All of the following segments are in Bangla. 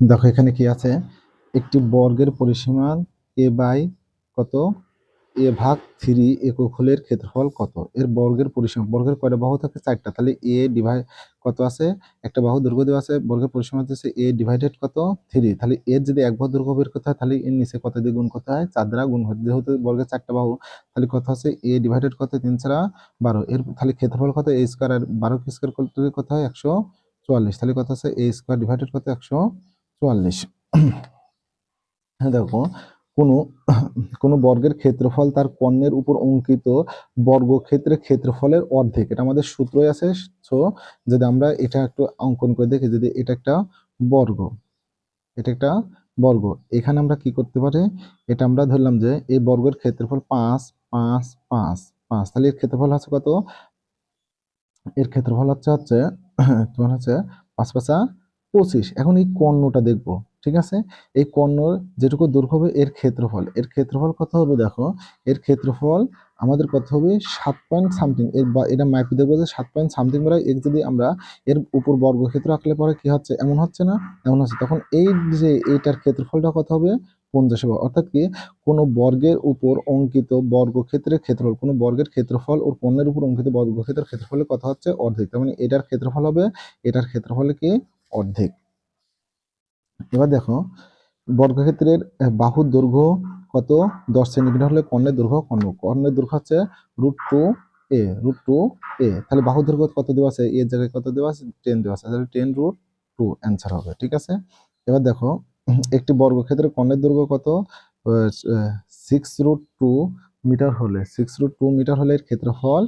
দেখো এখানে কি আছে, একটি বর্গের পরিসীমা এ বাই কত, এ ভাগ 3 একক হলে এর ক্ষেত্রফল কত। এর বর্গের পরিসীমা, বর্গের কয়টা বাহু থাকে, 4টা, তাহলে এ ডিভাইড কত আছে, একটা বাহু দৈর্ঘ্য দেওয়া আছে, বর্গের পরিসীমা হচ্ছে এ ডিভাইডেড কত 3, তাহলে এর যদি এক বাহু দৈর্ঘ্য বের করতে হয় তাহলে এর নিচে কত দিয়ে গুণ করতে হয়, 4 দ্বারা গুণ হয়, যেহেতু বর্গের 4টা বাহু, তাহলে কত আছে এ ডিভাইডেড কত 3 ছাড়া 12, এর তাহলে ক্ষেত্রফল কত এ স্কয়ার, আর 12 কে স্কয়ার করতে কত হয় 144, তাহলে কত আছে এ স্কয়ার ডিভাইডেড কত 144। হ্যাঁ দেখো, কোনো কোনো বর্গের ক্ষেত্রফল তার কর্ণের উপর অঙ্কিত বর্গক্ষেত্রের ক্ষেত্রফলের অর্ধেক, এটা আমাদের সূত্রই আছে। সো যদি আমরা এটা একটু অঙ্কন করে দেখি, যদি এটা একটা বর্গ, এটা একটা বর্গ, এখানে আমরা কি করতে পারি, এটা আমরা ধরলাম যে এই বর্গের ক্ষেত্রফল 5 5 5 5, তাহলে এর ক্ষেত্রফল আছে কত, এর ক্ষেত্রফল হচ্ছে তোমার হচ্ছে 5 5 25। এখন এই কর্ণটা দেখব, ঠিক আছে, এই কর্ণর যেটুকু দৈর্ঘ্য হবে এর ক্ষেত্রফল, এর ক্ষেত্রফল কত হবে দেখো, এর ক্ষেত্রফল আমাদের কত হবে 7 পয়েন্ট সামথিং, এর বা এটা মাইপে দেখবো যে 7 পয়েন্ট সামথিং বলে, এর যদি আমরা এর উপর বর্গক্ষেত্র আঁকলে পরে কি হচ্ছে, এমন হচ্ছে না, এমন হচ্ছে, তখন এই যে এইটার ক্ষেত্রফলটা কত হবে 50 হবে। অর্থাৎ কি, কোন বর্গের উপর অঙ্কিত বর্গক্ষেত্রের ক্ষেত্রফল, কোন বর্গের ক্ষেত্রফল ও পণ্যের উপর অঙ্কিত বর্গক্ষেত্রের ক্ষেত্রফলের কথা হচ্ছে অর্ধেক, তার মানে এটার ক্ষেত্রফল হবে এটার ক্ষেত্রফল কি অর্ধেক। এবার দেখো, বর্গক্ষেত্রের বাহুর দৈর্ঘ্য কত, 10 সেন্টিমিটার হলে কর্ণের দৈর্ঘ্য কর্ণের দৈর্ঘ্য হচ্ছে √2a, তাহলে বাহুর দৈর্ঘ্য কত দেওয়া আছে, এর জায়গায় কত দেওয়া আছে 10 দেওয়া আছে, তাহলে 10√2 অ্যান্সার হবে, ঠিক আছে। এবার দেখো, একটি বর্গক্ষেত্রের কর্ণের দৈর্ঘ্য কত, 6√2 মিটার হলে, 6√2 মিটার হলে এর ক্ষেত্রফল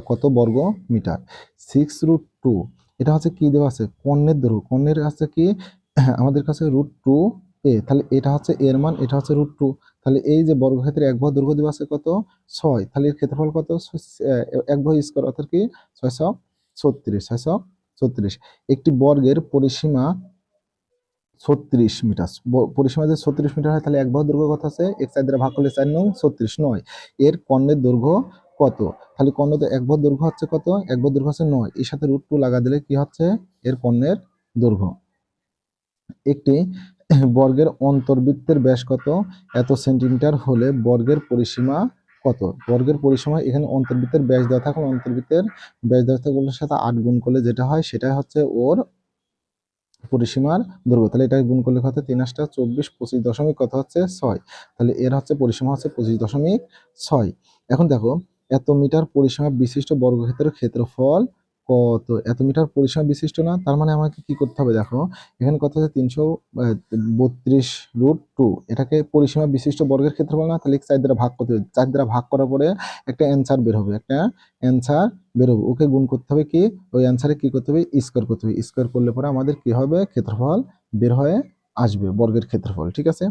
কত বর্গ মিটার। 6√2, এটা হচ্ছে কি দেওয়া আছে, কর্ণের দৈর্ঘ্য, কর্ণের আছে কি আমাদের কাছে √2a, তাহলে এটা হচ্ছে এর মান, এটা হচ্ছে √2, তাহলে এই যে বর্গক্ষেত্রে এক বাহু দৈর্ঘ্য দেওয়া আছে কত 6, তাহলে এর ক্ষেত্রফল কত, এক বাহু স্কয়ার, অর্থাৎ কি 636। একটি বর্গের পরিসীমা 36 মিটার, পরিসীমা যে 36 মিটার হয়, তাহলে এক বাহু দৈর্ঘ্য কত আছে, এক 4 দ্বারা ভাগ করলে 4 নং 36, 9, এর কর্ণের দৈর্ঘ্য কত, তাহলে কর্ণের এক বাহু দৈর্ঘ্য হচ্ছে কত, এক বাহু দৈর্ঘ্য হচ্ছে 9, এর সাথে √2 লাগা দিলে কি হচ্ছে এর কর্ণের দৈর্ঘ্য। একটি বর্গের অন্তর্বৃত্তের ব্যাস কত, এত সেন্টিমিটার হলে বর্গের পরিসীমা কত, বর্গের পরিসীমা, এখানে অন্তর্বৃত্তের ব্যাস দেওয়া থাকলে অন্তর্বৃত্তের ব্যাস দেওয়া থাকলে সাথে 8 গুণ করলে যেটা হয় সেটাই হচ্ছে ওর পরিসীমার দৈর্ঘ্য, তাহলে এটা গুণ করলে হচ্ছে 3 8 24, 25 দশমিক কত হচ্ছে 6, তাহলে এর হচ্ছে পরিসীমা হচ্ছে 25.6। এখন দেখো, এত মিটার পরিসীমা বিশিষ্ট বর্গক্ষেত্রের ক্ষেত্রফল কত, এত মিটার পরিসীমা বিশিষ্ট না, তার মানে আমাকে কি করতে হবে দেখো, এখানে কত হচ্ছে 332, এটাকে পরিসীমা বিশিষ্ট বর্গের ক্ষেত্রফল না, তাহলে 4 দ্বারা ভাগ করতে হবে, 4 দ্বারা ভাগ করার পরে একটা অ্যান্সার বের হবে, একটা অ্যান্সার বেরোবে, ওকে গুণ করতে হবে কি, ওই অ্যান্সারে কি করতে হবে স্কোয়ার করতে হবে, স্কোয়ার করলে পরে আমাদের কি হবে ক্ষেত্রফল বের হয়ে আসবে, বর্গের ক্ষেত্রফল, ঠিক আছে।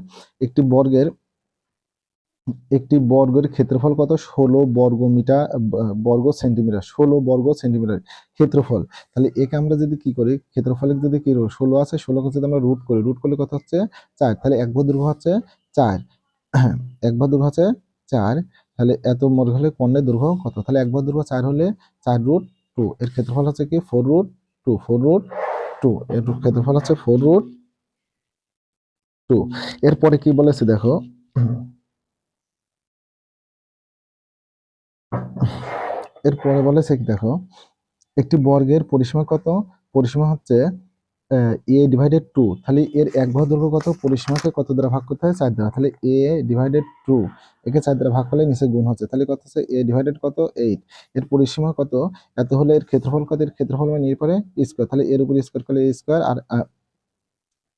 একটি বর্গের একটি বর্গের ক্ষেত্রফল কত, 16 বর্গ মিটার, বর্গ সেন্টিমিটার, 16 বর্গ সেন্টিমিটার ক্ষেত্রফল, তাহলে একে আমরা যদি কি করি, ক্ষেত্রফলে যদি কি 16 আছে, 16কে যদি আমরা রুট করি, রুট করলে কত হচ্ছে 4, তাহলে এক বাহু দৈর্ঘ্য হচ্ছে 4, এক বাহু দৈর্ঘ্য হচ্ছে 4, তাহলে এত বর্গ হলে কর্ণের দৈর্ঘ্য কত, তাহলে এক বাহু দৈর্ঘ্য 4 হলে 4√2, এর ক্ষেত্রফল হচ্ছে কি 4√2, এর ক্ষেত্রফল হচ্ছে 4√2। এরপরে কি বলেছে দেখো, এরপরে বলেছে কি দেখো, একটি বর্গের পরিসীমা কত, পরিসীমা হচ্ছে a/2, তাহলে এর এক বাহু দৈর্ঘ্য কত, পরিসীমাকে কত দ্বারা ভাগ করতে হয় 4 দ্বারা, তাহলে a/2 একে 4 দ্বারা ভাগ করলে নিচে গুণ হচ্ছে, তাহলে কত হচ্ছে a/ কত 8, এর পরিসীমা কত, এত হলে এর ক্ষেত্রফল কত, এর ক্ষেত্রফল মানে এর পরে স্কয়ার, তাহলে এর উপর স্কয়ার করলে স্কয়ার, আর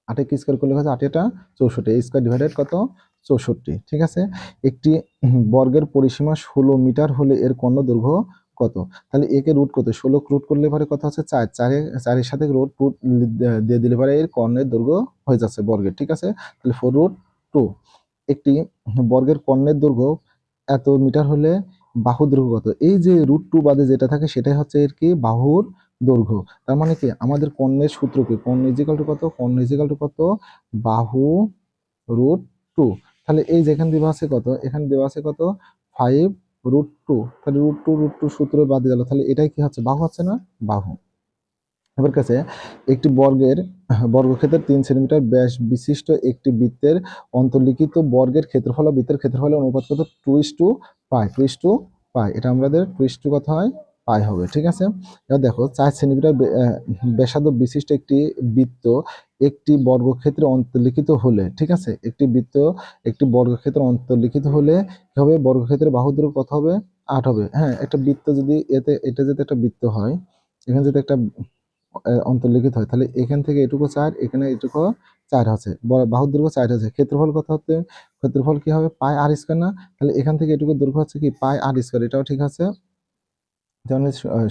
8 কে স্কয়ার করলে হচ্ছে 8 এটা 64, স্কয়ার ডিভাইডেড কত 64, ঠিক আছে। একটি বর্গের পরিসীমা 16 মিটার হলে এর কর্ণ দৈর্ঘ্য কত, তাহলে একে রুট কত, 16 রুট করলে পরে কত হচ্ছে 4, 4 এর সাথে রুট দিয়ে দিলে পরে এর কর্ণের দৈর্ঘ্য হয়ে যাচ্ছে বর্গের, ঠিক আছে, তাহলে 4√2। একটি বর্গের কর্ণের দৈর্ঘ্য এত মিটার হলে বাহুর দৈর্ঘ্য কত, এই যে √2 বাদে যেটা থাকে সেটাই হচ্ছে এর কি বাহুর দৈর্ঘ্য, তার মানে কি আমাদের কর্ণের সূত্র কি, কর্ণ ইজিক্যাল টু কত, কর্ণ ইজিক্যাল টু কত বাহু √2, তাহলে এই যেখানে দেওয়া আছে কত, এখানে দেওয়া আছে কত 5√2, তাহলে √2 সূত্র বাদ গেল, তাহলে এটাই কি হচ্ছে বাহু হচ্ছে না, বাহু। এবার কাছে একটি বর্গক্ষেত্রের 3 সেন্টিমিটার ব্যাস বিশিষ্ট একটি বৃত্তের অন্তর্লিখিত বর্গের ক্ষেত্রফল ও বৃত্তের ক্ষেত্রফলের অনুপাত কত? 2:পাই। 2:পাই, এটা আমাদের 2: কত হয়? পাই হবে। ঠিক আছে, এবার দেখো 4 সেন্টিমিটার ব্যাসার্ধ বিশিষ্ট একটি বৃত্ত একটি বর্গক্ষেত্রে অন্তর্লিখিত হলে, ঠিক আছে, একটি বর্গক্ষেত্রে অন্তর্লিখিত হলে কি হবে? বর্গক্ষেত্রের বাহু দৈর্ঘ্য কত হবে? 8 হবে। হ্যাঁ, একটা বৃত্ত যদি এটা যদি একটা বৃত্ত হয়, এখানে যদি একটা অন্তর্লিখিত হয়, তাহলে এখান থেকে এটুকু 4, এখানে এটুকু 4 আছে, বাহুর দৈর্ঘ্য 4 আছে। ক্ষেত্রফল কত হচ্ছে? ক্ষেত্রফল কি হবে? পাই আর স্কয়ার না? তাহলে এখান থেকে এটুকু দৈর্ঘ্য হচ্ছে কি? পাই আর স্কয়ার, এটাও ঠিক আছে। যেমন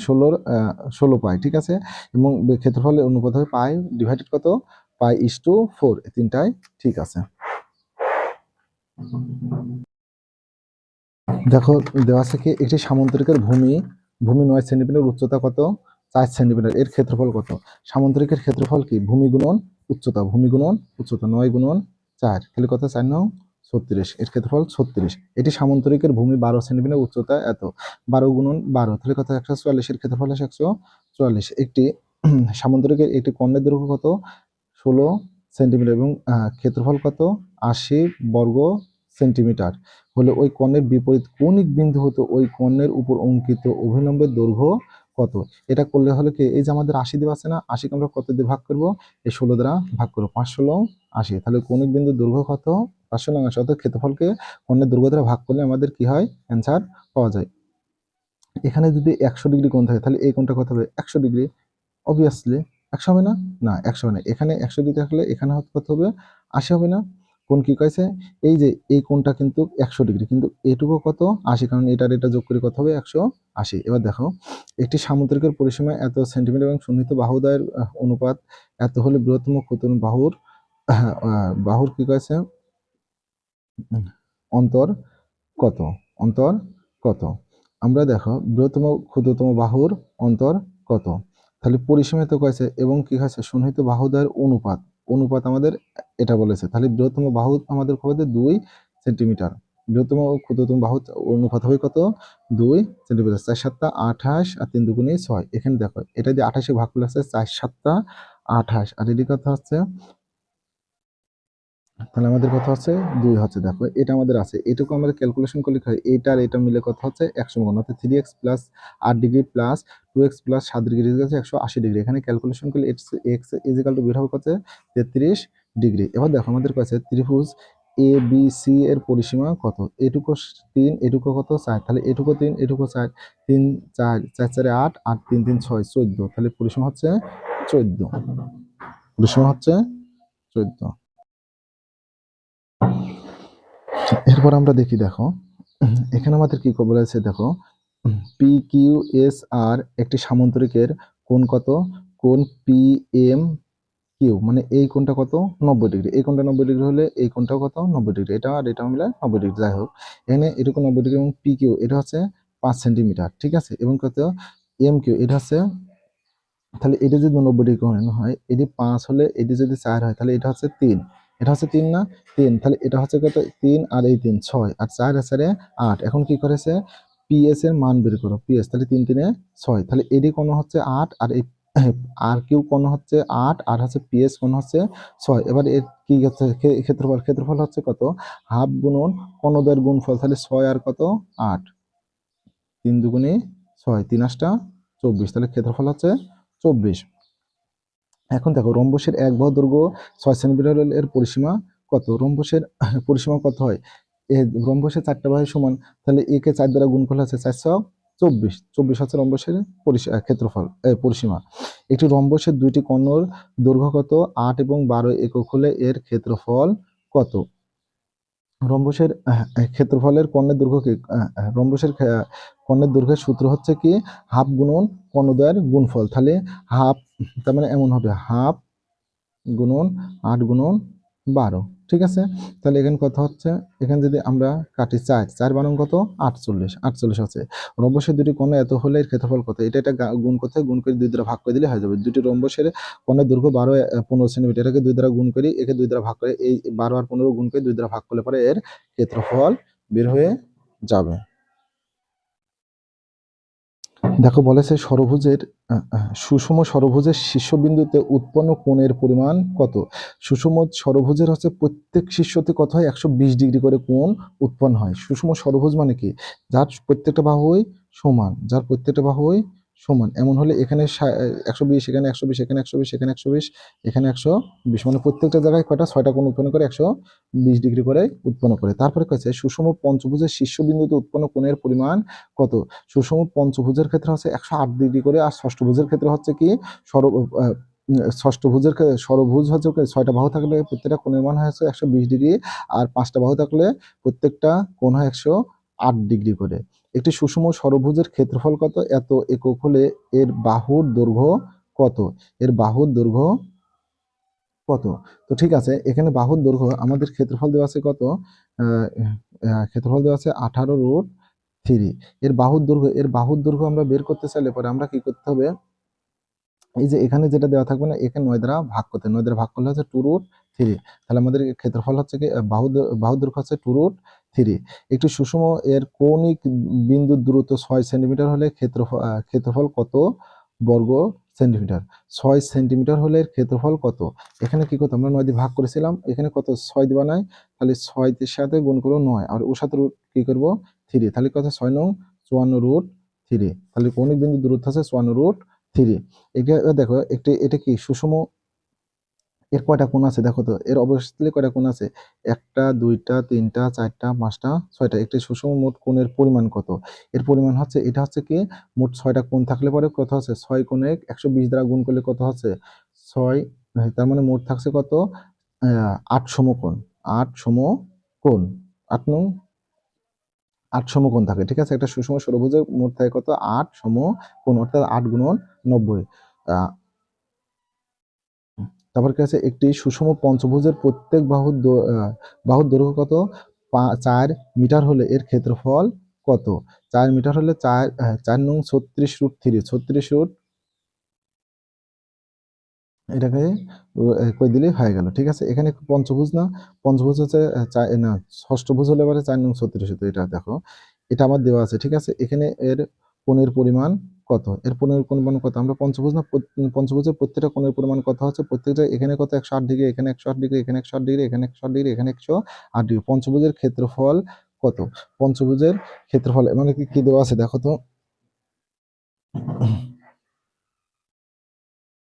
16 পাই, ঠিক আছে। এবং ক্ষেত্রফলের অনুপাত হবে পাই ডিভাইডেড কত? পাই/4, এই তিনটাই ঠিক আছে। দেখো দেওয়া আছে কি একটি সামান্তরিকের ভূমি 9 সেন্টিমিটার, উচ্চতা কত? 4 সেন্টিমিটার, এর ক্ষেত্রফল কত? সামান্তরিকের ক্ষেত্রফল কি? ভূমি গুণন উচ্চতা, 9 গুণন 4, তাহলে কত? 4×9 36, এর ক্ষেত্রফল 36। এটি সামান্তরিকের ভূমি 12 সেন্টিমিটার, উচ্চতা এত, 12 × 12, তাহলে কত? 144, এর ক্ষেত্রফল 144। একটি সামান্তরিকের একটি কর্ণের দৈর্ঘ্য কত? 16 সেন্টিমিটার এবং ক্ষেত্রফল কত? 80 বর্গ সেন্টিমিটার হলে ওই কর্ণের বিপরীত কৌণিক বিন্দু হতে ওই কর্ণের উপর অঙ্কিত অভিলম্বের দৈর্ঘ্য কত? এটা করলে হলে কি, এই যে আমাদের 80 দেওয়া আছে না, 80কে আমরা কত দিয়ে ভাগ করব? এই 16 দ্বারা ভাগ করবো, 5×16=80, তাহলে কৌণিক বিন্দুর দৈর্ঘ্য কত? 5×16, অর্থাৎ ক্ষেত্রফলকে কর্ণের দৈর্ঘ্য দ্বারা ভাগ করলে আমাদের কি হয়? অ্যান্সার পাওয়া যায়। এখানে যদি 100 ডিগ্রি কোণ থাকে, তাহলে এই কোণটা কত হবে? 100 ডিগ্রি। অবভিয়াসলি 100 হবে না? না, 100 হবে না। এখানে 100 ডিগ্রি থাকলে এখানে কত হবে? 80 হবে না? কোণ কি কয়েছে? এই যে এই কোণটা কিন্তু 100 ডিগ্রি, কিন্তু এটুকু কত? 80, কারণ এটা যোগ করে কত হবে? 180। এবার দেখো একটি সামুদ্রিকের পরিসীমা এত সেন্টিমিটার এবং সন্নিহিত বাহুদ্বয়ের অনুপাত এত হলে বৃহত্তম ক্ষুদ্রতম বাহুর কি কয়েছে? অন্তর কত? অন্তর কত? আমরা দেখো বৃহত্তম ক্ষুদ্রতম বাহুর অন্তর কত? তাহলে পরিসীমা তো কয়েছে এবং কি হয়েছে? সন্নিহিত বাহুদ্বয়ের অনুপাত, আমাদের এটা বলেছে। তাহলে বৃহত্তম বাহু আমাদের হবে 2 সেন্টিমিটার, বৃহত্তম ক্ষুদ্রতম বাহু অনুপাত হবে কত? 2 সেন্টিমিটার। 4×7 28 আর 3×2 6। এখানে দেখো এটা দিয়ে 28 ভাগ করলে আছে 4×7 28, আর এদিকে কথা হচ্ছে, তাহলে আমাদের কথা হচ্ছে 2 হচ্ছে। দেখো এটা আমাদের আছে, এটুকু আমাদের ক্যালকুলেশন করলে হয়, এইটা আর এটা মিলে কত হচ্ছে? 100 অর্থাৎ 3x plus 8 degree plus 2x plus 7 degree হচ্ছে 180 ডিগ্রি। এখানে ক্যালকুলেশন করলে x ইজিক্যাল টু বের হবে কত? 33 ডিগ্রি। এবার দেখো আমাদের কাছে ত্রিভুজ এ বি সি এর পরিসীমা কত? এটুকু 3, এটুকু কত? 4, তাহলে এটুকু 3, এটুকু 4, 3 4 4 4 8, 8 3 3 6 14, তাহলে পরিসীমা হচ্ছে 14, পরিসীমা হচ্ছে 14। এরপর আমরা দেখি, দেখো এখানে আমাদের কি বলেছে? দেখো পি কিউ এস আর একটি সামান্তরিকের কোণ কত? কোণ পি এম কিউ, মানে এই কোণটা কত? 90 ডিগ্রি। এই কোণটা 90 ডিগ্রি হলে এই কোণটাও কত? 90 ডিগ্রি। এটা আর এটা মিলে 90 ডিগ্রি। যাই হোক, এখানে এটুকু 90 ডিগ্রি এবং পি কিউ এটা হচ্ছে 5 সেন্টিমিটার, ঠিক আছে, এবং কত? এম কিউ এটা হচ্ছে, তাহলে এটা যদি 90 ডিগ্রি কোণ হয়, এটি 5 হলে এটি যদি 4 হয়, তাহলে এটা হচ্ছে 3, এটা হচ্ছে 3 না? 3, তাহলে এটা হচ্ছে কত? 3 আর এই 3 6, আর 4 আর 4 8। এখন কি করেছে? পিএস এর মান বের করো, পিএস, তাহলে 3 3 6, তাহলে এডি কোণ হচ্ছে 8, আর এই আর কিউ কোণ হচ্ছে 8, আর হচ্ছে পিএস কোণ হচ্ছে 6। এবার এর কি হচ্ছে? ক্ষেত্রফল হচ্ছে কত? হাফ গুণন কোণদ্বয়ের গুণফল, তাহলে 6 আর কত? 8, 3×2 = 6, 3×8 = 24, তাহলে ক্ষেত্রফল হচ্ছে 24। এখন দেখো রম্বসের এক বাহু দৈর্ঘ্য 6 সেন্টিমিটার এর পরিসীমা কত? রম্বসের পরিসীমা কত হয়? রম্বসের 4টা বাহু সমান, তাহলে একে 4 দ্বারা গুণ করলে হচ্ছে 424, 24 হচ্ছে রম্বসের ক্ষেত্রফল পরিসীমা। একটি রম্বসের 2টি কর্ণর দৈর্ঘ্য কত? 8 এবং 12 একক হলে এর ক্ষেত্রফল কত? রম্বসের ক্ষেত্রফলের কর্ণের দৈর্ঘ্য কি? রম্বসের কর্ণের দৈর্ঘ্যের সূত্র হচ্ছে কি? হাফ গুণন কর্ণদ্বয়ের গুণফল, তাহলে হাফ, তার মানে এমন হবে হাফ গুণন 8×12, ঠিক আছে। তাহলে এখানে কথা হচ্ছে, এখানে যদি আমরা কাটি 4, 4 কত? 48, 48 আছে। রম্বসের দুটি কোণ এত হলে এর ক্ষেত্রফল কত? এটা গুণ করতে, গুণ করে 2 দ্বারা ভাগ করে দিলে হয়ে যাবে। দুটি রম্বসের কোণের দৈর্ঘ্য 12 15 সেন্টিমিটার, এটাকে 2 দ্বারা গুণ করি, একে 2 দ্বারা ভাগ করে, এই 12 আর 15 গুণ করে 2 দ্বারা ভাগ করলে পরে এর ক্ষেত্রফল বের হয়ে যাবে। দেখো বলেছে সুষম ষড়ভুজের শীর্ষবিন্দুতে উৎপন্ন কোণের পরিমাণ কত। সুষম ষড়ভুজের হচ্ছে প্রত্যেক শীর্ষতে কত হয়, 120 ডিগ্রি করে কোণ উৎপন্ন হয়। সুষম ষড়ভুজ মানে কি, যার প্রত্যেকটা বাহুই সমান, যার প্রত্যেকটা বাহুই সমান। এমন হলে এখানে 120, এখানে 120, এখানে 120, এখানে 120, এখানে 120, মানে প্রত্যেকটা জায়গায় কয়টা, 6টা কোণ উৎপন্ন করে 120 ডিগ্রি করে উৎপন্ন করে। তারপরে কয়েছে সুষম পঞ্চভুজের শীর্ষবিন্দুতে উৎপন্ন কোণের পরিমাণ কত। সুষম পঞ্চভুজের ক্ষেত্রে হচ্ছে 108 ডিগ্রি করে, আর ষষ্ঠভুজের ক্ষেত্রে হচ্ছে কি ষষ্ঠভুজের ষড়ভুজ হচ্ছে 6টা বাহু থাকলে প্রত্যেকটা কোণের মান হচ্ছে 120 ডিগ্রি, আর 5টা বাহু থাকলে প্রত্যেকটা কোণ হয় 108 ডিগ্রি করে। একটি সুষম ষড়ভুজের ক্ষেত্রফল কত, এত একক হলে এর বাহুর দৈর্ঘ্য কত। এর বাহুর দৈর্ঘ্য কত। তো ঠিক আছে, এখানে বাহুর দৈর্ঘ্য আমাদের ক্ষেত্রফল দেওয়া আছে কত, ক্ষেত্রফল দেওয়া আছে 18√3। এর বাহুর দৈর্ঘ্য আমরা বের করতে চাইলে পরে আমরা কি করতে হবে, এই যে এখানে যেটা দেওয়া থাকবে না, এখানে 9 দ্বারা ভাগ করতে, 9 দ্বারা ভাগ করলে হচ্ছে 2√3। তাহলে আমাদের ক্ষেত্রফল হচ্ছে কি, বাহুর দৈর্ঘ্য হচ্ছে 2√3। একটি সুষম এর কৌণিক বিন্দুর দূরত্ব 6 সেন্টিমিটার হলে ক্ষেত্রফল কত বর্গ সেন্টিমিটার। 6 সেন্টিমিটার হলে এর ক্ষেত্রফল কত। এখানে কি করতে, আমরা 9 দিয়ে ভাগ করেছিলাম, এখানে কত 6 দিবা নাই, তাহলে 6 এর সাথে গুণ করবো 9, আর ওর সাথে রুট কি করবো 3, তাহলে কত 6×9 = 54√3। তাহলে কৌণিক বিন্দুর দূরত্ব আছে 54√3। এটা দেখো এটা কি সুষম, এর কয়টা কোণ আছে দেখো তো, এর অবশ্যই কয়টা কোণ আছে, 1টা 2টা 3টা 4টা 5টা 6টা। একটি সুষম মোট কোণের পরিমাণ কত। এর পরিমাণ হচ্ছে, এটা হচ্ছে কি মোট 6টা কোণ থাকলে পরে কত হচ্ছে, 6 কোণে 120 দ্বারা গুণ করলে কত হচ্ছে 6, তার মানে মোট থাকছে কত, 8 সমকোণ। 8 সমকোণ, 8 সমকোণ থাকে, ঠিক আছে। একটা সুষম ষড়ভুজের মোট থাকে কত, 8 সমকোণ, অর্থাৎ 8×90। তারপর কি আছে, একটি সুষম পঞ্চভুজের প্রত্যেক বাহুর দৈর্ঘ্য কত, 4 মিটার হলে এর ক্ষেত্রফল কত। 4 মিটার হলে 4×36√3, 36 এটাকে কই দিলেই হয়ে গেল, ঠিক আছে। এখানে পঞ্চভুজ না, পঞ্চভুজ হচ্ছে না, ষষ্ঠভুজ হলে এবারে 4×36, এটা দেখো, এটা আমার দেওয়া আছে, ঠিক আছে। এখানে এর কোণের পরিমাণ কত, এর কোণের পরিমাণ কত, আমরা পঞ্চভুজ না, পঞ্চভুজের প্রত্যেকটা কোণের পরিমাণ কত হচ্ছে, প্রত্যেকটা এখানে কত 108 ডিগ্রি, এখানে 108 ডিগ্রি, এখানে 108 ডিগ্রি, এখানে 108 ডিগ্রি, এখানে 108 ডিগ্রি। পঞ্চভুজের ক্ষেত্রফল কত, পঞ্চভুজের ক্ষেত্রফল মানে কি কি দেওয়া আছে দেখো তো।